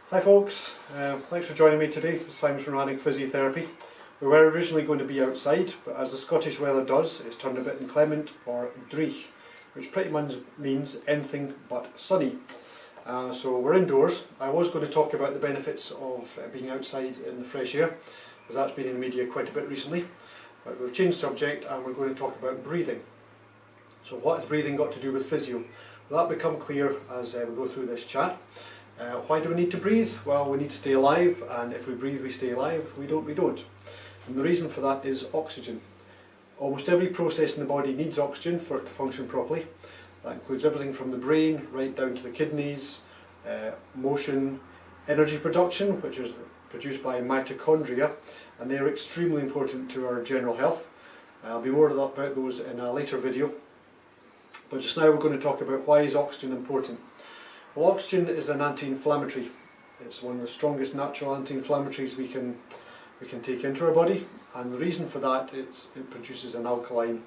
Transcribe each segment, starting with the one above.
Hi folks, thanks for joining me today. It's Simon from Rannoch Physiotherapy. We were originally going to be outside, but as the Scottish weather does, it's turned a bit inclement or dreich, which pretty much means anything but sunny. So we're indoors. I was going to talk about the benefits of being outside in the fresh air, as that's been in the media quite a bit recently. But we've changed subject and we're going to talk about breathing. So what has breathing got to do with physio? Well, that'll become clear as we go through this chat. Why do we need to breathe? Well, we need to stay alive, and if we breathe we stay alive. We don't. And the reason for that is oxygen. Almost every process in the body needs oxygen for it to function properly. That includes everything from the brain right down to the kidneys, motion, energy production, which is produced by mitochondria, and they are extremely important to our general health. I'll be more about those in a later video. But just now we're going to talk about why is oxygen important. Well, oxygen is an anti-inflammatory. It's one of the strongest natural anti-inflammatories we can take into our body, and the reason for that is it produces an alkaline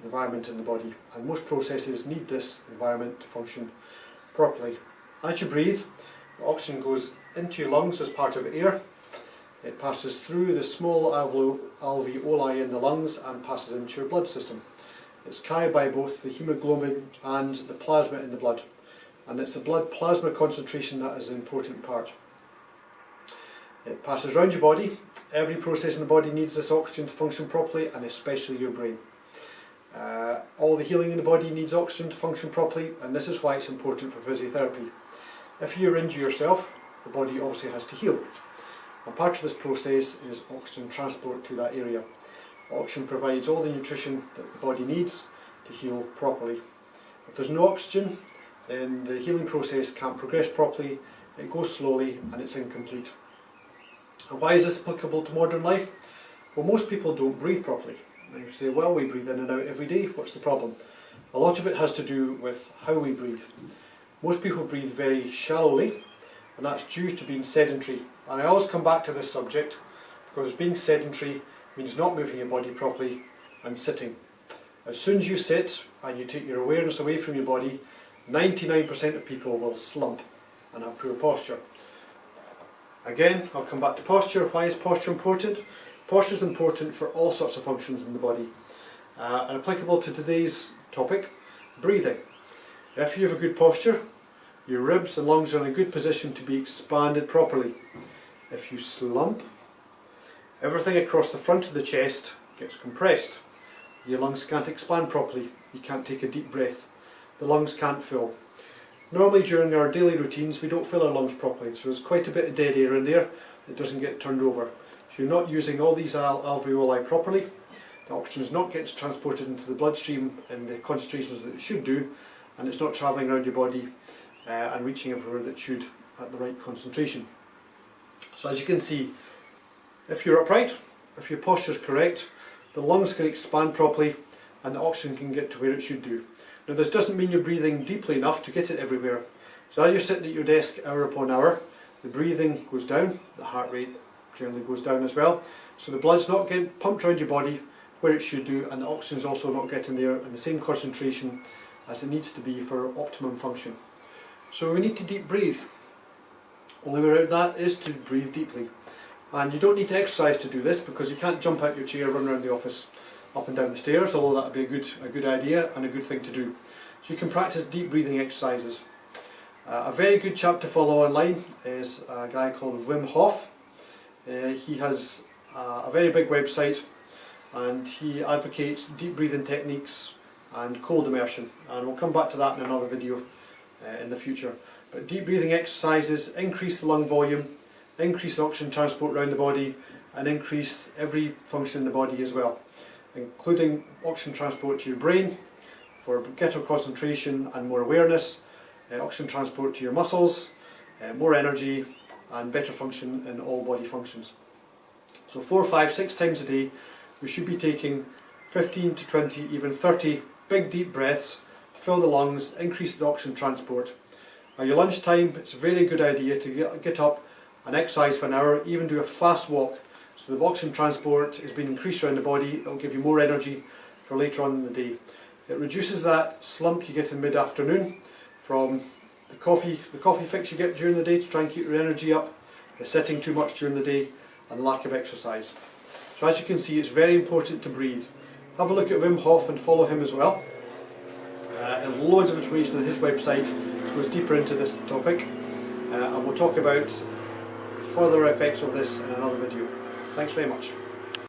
environment in the body, and most processes need this environment to function properly. As you breathe, the oxygen goes into your lungs as part of air. It passes through the small alveoli in the lungs and passes into your blood system. It's carried by both the hemoglobin and the plasma in the blood, and it's the blood plasma concentration that is the important part. It passes around your body. Every process in the body needs this oxygen to function properly, and especially your brain. All the healing in the body needs oxygen to function properly, and this is why it's important for physiotherapy. If you injure yourself, the body obviously has to heal, and part of this process is oxygen transport to that area. Oxygen provides all the nutrition that the body needs to heal properly. If there's no oxygen, then the healing process can't progress properly, it goes slowly, and it's incomplete. And why is this applicable to modern life? Well, most people don't breathe properly. They say, well, we breathe in and out every day, what's the problem? A lot of it has to do with how we breathe. Most people breathe very shallowly, and that's due to being sedentary. And I always come back to this subject, because being sedentary means not moving your body properly and sitting. As soon as you sit and you take your awareness away from your body, 99% of people will slump and have poor posture. Again, I'll come back to posture. Why is posture important? Posture is important for all sorts of functions in the body, and applicable to today's topic, breathing. If you have a good posture, your ribs and lungs are in a good position to be expanded properly. If you slump, everything across the front of the chest gets compressed. Your lungs can't expand properly. You can't take a deep breath. The lungs can't fill. Normally during our daily routines we don't fill our lungs properly, so there's quite a bit of dead air in there that doesn't get turned over. So you're not using all these alveoli properly, the oxygen is not getting transported into the bloodstream in the concentrations that it should do, and it's not travelling around your body and reaching everywhere that it should at the right concentration. So as you can see, if you're upright, if your posture is correct, the lungs can expand properly and the oxygen can get to where it should do. Now this doesn't mean you're breathing deeply enough to get it everywhere. So as you're sitting at your desk hour upon hour, the breathing goes down, the heart rate generally goes down as well. So the blood's not getting pumped around your body where it should do, and the oxygen's also not getting there in the same concentration as it needs to be for optimum function. So we need to deep breathe. Only way around that is to breathe deeply. And you don't need to exercise to do this, because you can't jump out your chair, run around the office up and down the stairs, although that would be a good idea and a good thing to do. So you can practice deep breathing exercises. A very good chap to follow online is a guy called Wim Hof. He has a very big website, and he advocates deep breathing techniques and cold immersion, and we'll come back to that in another video in the future. But deep breathing exercises increase the lung volume, increase oxygen transport around the body, and increase every function in the body as well, including oxygen transport to your brain for better concentration and more awareness, oxygen transport to your muscles, more energy, and better function in all body functions. So 4, 5, 6 times a day we should be taking 15 to 20, even 30 big deep breaths to fill the lungs, increase the oxygen transport. At your lunchtime, it's a very good idea to get up and exercise for an hour, even do a fast walk, so the oxygen transport is being increased around the body. It will give you more energy for later on in the day. It reduces that slump you get in mid-afternoon from the coffee fix you get during the day to try and keep your energy up, the sitting too much during the day, and lack of exercise. So as you can see, it's very important to breathe. Have a look at Wim Hof and follow him as well. There's loads of information on his website that goes deeper into this topic, and we'll talk about further effects of this in another video. Thanks very much.